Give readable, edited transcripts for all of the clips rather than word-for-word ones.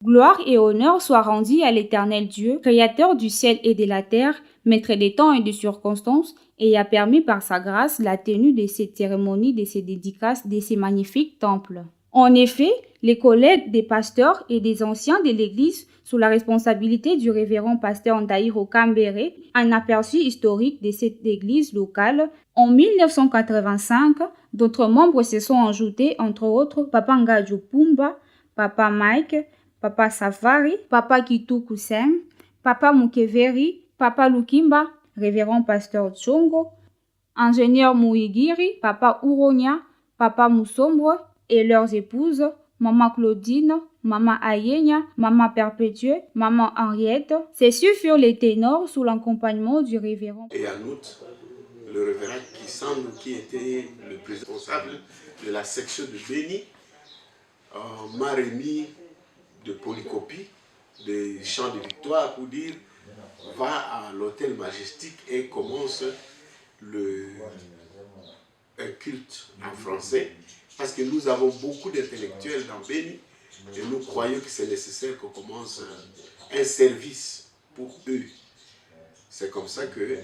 Gloire et honneur soient rendus à l'Éternel Dieu, créateur du ciel et de la terre, maître des temps et des circonstances, et a permis par sa grâce la tenue de ces cérémonies, de ces dédicaces, de ces magnifiques temples. En effet, les collègues des pasteurs et des anciens de l'Église, sous la responsabilité du révérend pasteur Ndaïro Kambere, un aperçu historique de cette Église locale. En 1985, d'autres membres se sont ajoutés, entre autres Papa Ngadjo Pumba, Papa Mike, Papa Safari, Papa Kitu Kusem, Papa Mukeveri, Papa Lukimba, révérend pasteur Tchongo, ingénieur Mouigiri, Papa Uronia, Papa Moussombre et leurs épouses, Maman Claudine, Maman Ayenya, Maman Perpétuée, Maman Henriette. Ceux-ci furent les ténors sous l'accompagnement du révérend. Et en outre, le révérend Kisandou, qui était le plus responsable de la section de Béni, m'a remis de polycopie des chants de victoire pour dire va à l'hôtel Majestic et commence un culte en français, parce que nous avons beaucoup d'intellectuels dans Béni et nous croyons que c'est nécessaire qu'on commence un service pour eux. C'est comme ça que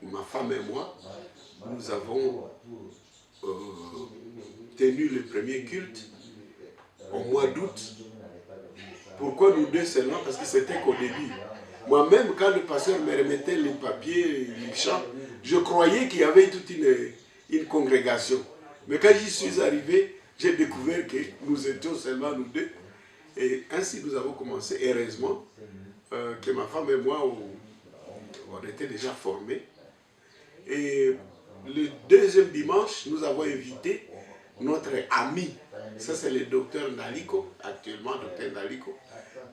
ma femme et moi, nous avons tenu le premier culte au mois d'août. Pourquoi nous deux seulement? Parce que c'était qu'au début. Moi-même, quand le pasteur me remettait les papiers, les chants, je croyais qu'il y avait toute une congrégation. Mais quand j'y suis arrivé, j'ai découvert que nous étions seulement nous deux. Et ainsi nous avons commencé, heureusement, que ma femme et moi, on était déjà formés. Et le deuxième dimanche, nous avons invité notre ami, ça c'est le docteur Ndaliko, actuellement docteur Ndaliko,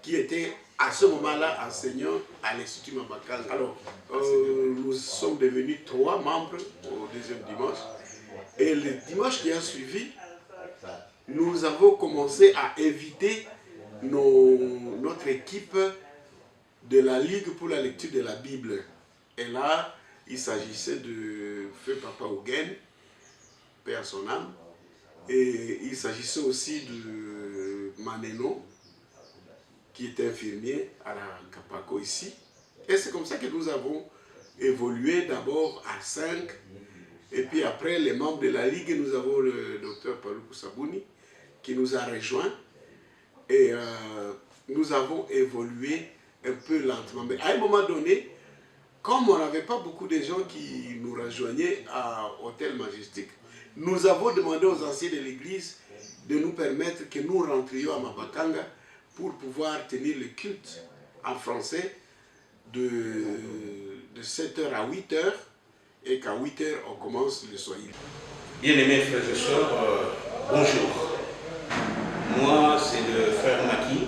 qui était à ce moment-là enseignant à l'Institut Mabakanga. Alors, nous sommes devenus 3 membres au deuxième dimanche. Et le dimanche qui a suivi, nous avons commencé à inviter notre équipe de la Ligue pour la lecture de la Bible. Et là, il s'agissait de Feu Papa Ogen, Père son âme. Et il s'agissait aussi de Maneno, qui était infirmier à la Kapako ici. Et c'est comme ça que nous avons évolué d'abord à 5. Et puis après, les membres de la Ligue, nous avons le docteur Paluku Sabouni qui nous a rejoints. Et nous avons évolué un peu lentement. Mais à un moment donné, comme on n'avait pas beaucoup de gens qui nous rejoignaient à Hôtel Majestic, nous avons demandé aux anciens de l'église de nous permettre que nous rentrions à Mabakanga pour pouvoir tenir le culte en français de 7h à 8h et qu'à 8h on commence le Swahili. Bien-aimés frères et sœurs, bonjour. Moi c'est le frère Maki.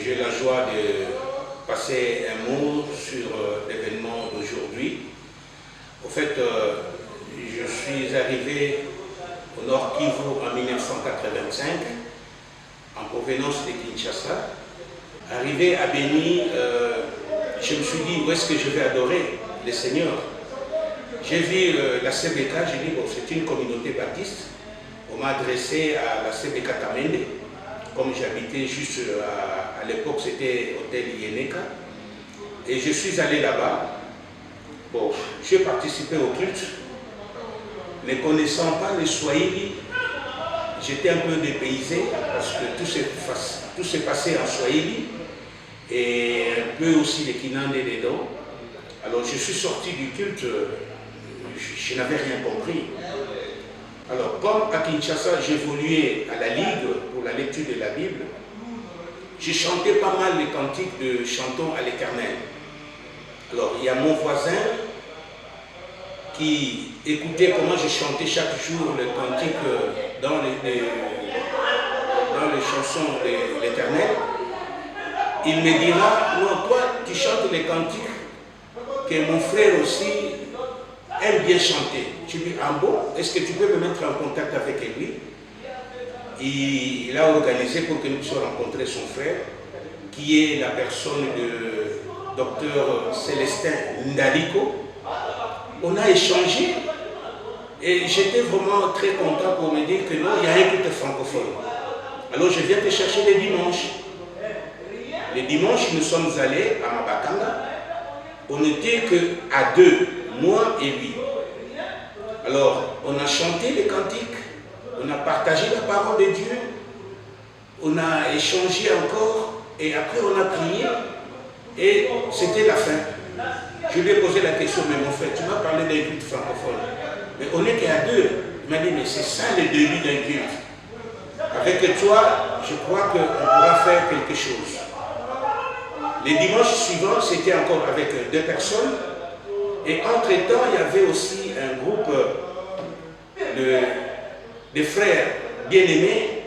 J'ai la joie de passer un mot sur l'événement d'aujourd'hui. Au fait, je suis arrivé au Nord Kivu en 1985, en provenance de Kinshasa. Arrivé à Béni, je me suis dit, où est-ce que je vais adorer le Seigneur? J'ai vu la CBK, j'ai dit, bon, c'est une communauté baptiste. On m'a adressé à la CBK Tamende. Comme j'habitais juste à l'époque, c'était Hôtel Yeneka. Et je suis allé là-bas. Bon, j'ai participé au culte. Ne connaissant pas le Swahili, j'étais un peu dépaysé parce que tout s'est passé en Swahili et un peu aussi les Kinande dedans. Alors je suis sorti du culte, je n'avais rien compris. Alors comme à Kinshasa, j'évoluais à la Ligue pour la lecture de la Bible, j'ai chanté pas mal les cantiques de Chantons à l'Éternel. Alors il y a mon voisin qui écoutait comment je chantais chaque jour le cantique dans les chansons de l'Éternel. Il me dira, non, toi tu chantes les cantiques que mon frère aussi aime bien chanter. Je lui dis, ah bon, est-ce que tu peux me mettre en contact avec lui? Il a organisé pour que nous puissions rencontrer son frère, qui est la personne de docteur Célestin Ndaliko. On a échangé et j'étais vraiment très content pour me dire que non, il y a un culte francophone. Alors je viens te chercher les dimanches. Les dimanches, nous sommes allés à Mabakanga. On n'était qu'à deux, moi et lui. Alors, on a chanté les cantiques, on a partagé la parole de Dieu, on a échangé encore, et après on a prié, et c'était la fin. Je lui ai posé la question, mais mon frère, tu m'as parlé d'un culte francophone, mais on n'est qu'à deux. Il m'a dit, mais c'est ça le début d'un culte. Avec toi, je crois qu'on pourra faire quelque chose. Les dimanches suivants, c'était encore avec 2 personnes. Et entre-temps, il y avait aussi un groupe de frères bien-aimés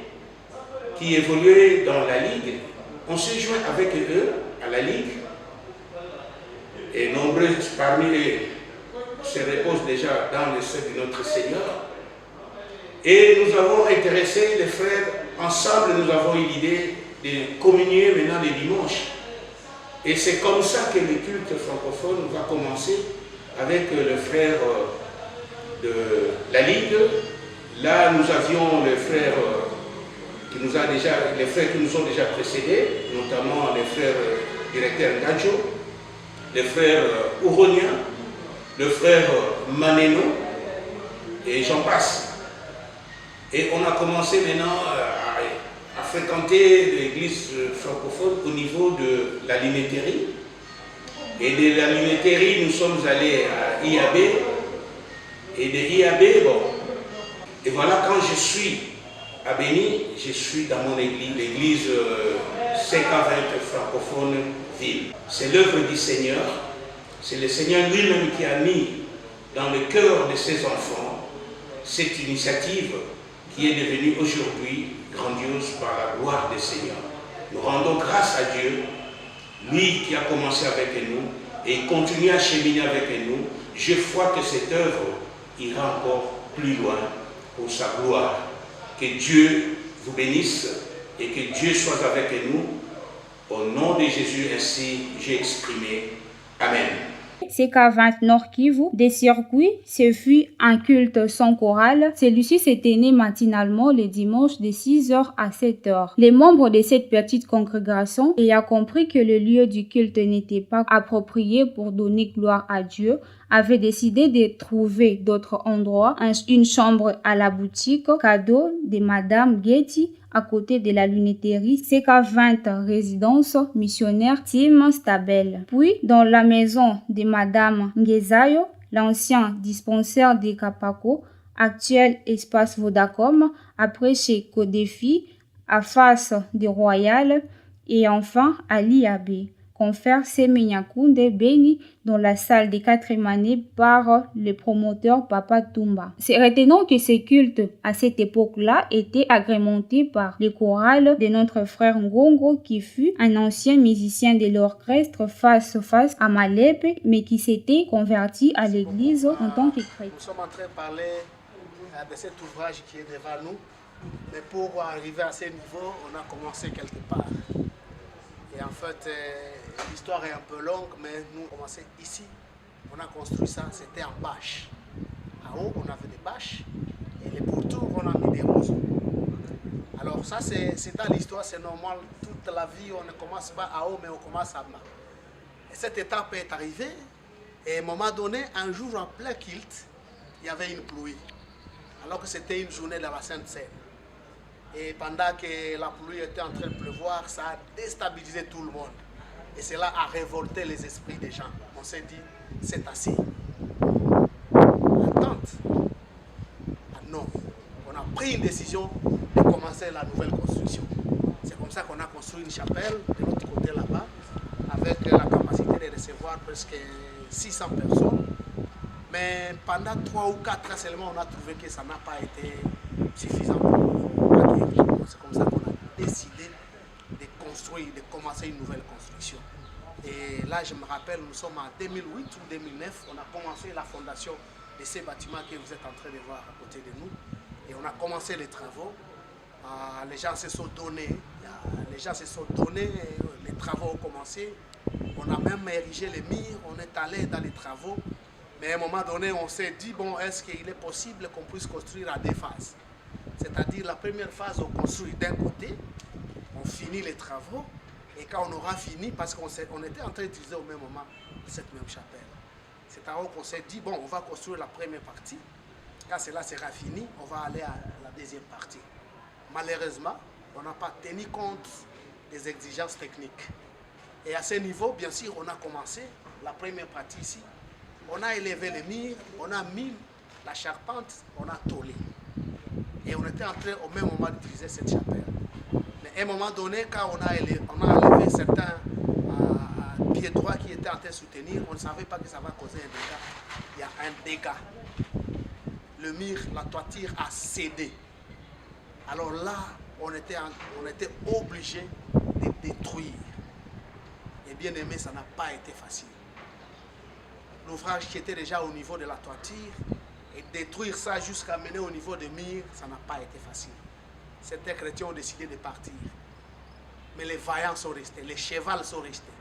qui évoluaient dans la Ligue. On s'est joint avec eux à la Ligue. Et nombreux parmi eux se reposent déjà dans le sein de notre Seigneur. Et nous avons intéressé les frères. Ensemble, nous avons eu l'idée de communier maintenant les dimanches. Et c'est comme ça que le culte francophone va commencer avec le frère de la Ligue. Là, nous avions les frères qui nous ont déjà précédés, notamment les frères directeurs Ngadjo, les frères Ouronia, le frère Maneno, et j'en passe. Et on a commencé maintenant à fréquenter l'église francophone au niveau de la Linéterie. Et de la Linéterie, nous sommes allés à IAB. Et de IAB, bon. Et voilà, quand je suis à Béni, je suis dans mon église, l'église CK20 francophone ville. C'est l'œuvre du Seigneur. C'est le Seigneur lui-même qui a mis dans le cœur de ses enfants cette initiative qui est devenue aujourd'hui grandiose par la gloire du Seigneur. Nous rendons grâce à Dieu, lui qui a commencé avec nous et continue à cheminer avec nous. Je crois que cette œuvre ira encore plus loin pour sa gloire. Que Dieu vous bénisse et que Dieu soit avec nous. Au nom de Jésus, ainsi j'ai exprimé. Amen. CK20 Nord Kivu, des circuits, ce fut un culte sans chorale. Celui-ci s'est tenu matinalement le dimanche de 6h à 7h. Les membres de cette petite congrégation, ayant compris que le lieu du culte n'était pas approprié pour donner gloire à Dieu, avaient décidé de trouver d'autres endroits, une chambre à la boutique cadeau de Madame Getty, à côté de la lunetterie CK20 résidence missionnaire Tim Stabel. Puis, dans la maison de Madame Ngezayo, l'ancien dispensaire de Kapako, actuel espace Vodacom, après chez Codefi, à face de Royal, et enfin à l'IAB. Confère Semenyakunde Beni dans la salle des 4e année par le promoteur Papa Tumba. C'est retenant que ces cultes à cette époque-là étaient agrémentés par le choral de notre frère Ngongo qui fut un ancien musicien de l'orchestre face à Malepe mais qui s'était converti à l'église en tant que chrétien. Nous sommes en train de parler de cet ouvrage qui est devant nous, mais pour arriver à ce niveau, on a commencé quelque part. Et en fait, l'histoire est un peu longue, mais nous on a commencé ici. On a construit ça, c'était en bâche. En haut, on avait des bâches, et les pourtours, on a mis des roseaux. Alors ça, c'est dans l'histoire, c'est normal. Toute la vie, on ne commence pas à haut, mais on commence à bas. Et cette étape est arrivée, et à un moment donné, un jour en plein culte, il y avait une pluie. Alors que c'était une journée de la Sainte Seine. Et pendant que la pluie était en train de pleuvoir, ça a déstabilisé tout le monde. Et cela a révolté les esprits des gens. On s'est dit, c'est assez. Attente. Ah non. On a pris une décision de commencer la nouvelle construction. C'est comme ça qu'on a construit une chapelle de l'autre côté là-bas, avec la capacité de recevoir presque 600 personnes. Mais pendant 3 ou 4 ans seulement, on a trouvé que ça n'a pas été suffisant pour accueillir. C'est comme ça qu'on a décidé de construire, de commencer une nouvelle construction. Et là, je me rappelle, nous sommes en 2008 ou 2009, on a commencé la fondation de ces bâtiments que vous êtes en train de voir à côté de nous. Et on a commencé les travaux. Les gens se sont donnés. Les travaux ont commencé. On a même érigé les murs, on est allé dans les travaux. Mais à un moment donné, on s'est dit, bon, est-ce qu'il est possible qu'on puisse construire à 2 phases? C'est-à-dire la première phase, on construit d'un côté, on finit les travaux, et quand on aura fini, parce qu'on était en train d'utiliser au même moment cette même chapelle. C'est alors qu'on s'est dit, bon, on va construire la première partie. Quand cela sera fini, on va aller à la deuxième partie. Malheureusement, on n'a pas tenu compte des exigences techniques. Et à ce niveau, bien sûr, on a commencé la première partie ici. On a élevé les murs, on a mis la charpente, on a tôlé. Et on était en train au même moment d'utiliser cette chapelle. Mais à un moment donné, quand on a enlevé certains pieds droits qui étaient en train de soutenir, on ne savait pas que ça va causer un dégât. Il y a un dégât. Le mur, la toiture a cédé. Alors là, on était obligé de détruire. Et bien aimé, ça n'a pas été facile. L'ouvrage qui était déjà au niveau de la toiture, et détruire ça jusqu'à mener au niveau des murs, ça n'a pas été facile. Certains chrétiens ont décidé de partir. Mais les vaillants sont restés, les chevals sont restés.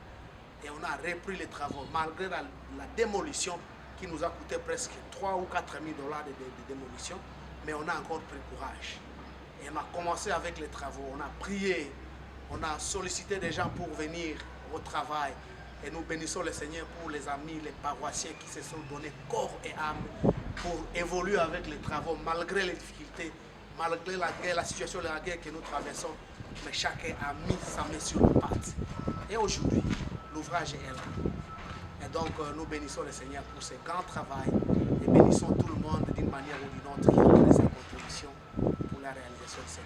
Et on a repris les travaux, malgré la démolition qui nous a coûté presque 3 ou 4 000 $ de démolition. Mais on a encore pris courage. Et on a commencé avec les travaux, on a prié, on a sollicité des gens pour venir au travail. Et nous bénissons le Seigneur pour les amis, les paroissiens qui se sont donnés corps et âme pour évoluer avec les travaux, malgré les difficultés, malgré la guerre, la situation de la guerre que nous traversons. Mais chacun a mis sa main sur la pâte. Et aujourd'hui, l'ouvrage est là. Et donc, nous bénissons le Seigneur pour ce grand travail et bénissons tout le monde d'une manière ou d'une autre qui a donné sa contribution pour la réalisation de cette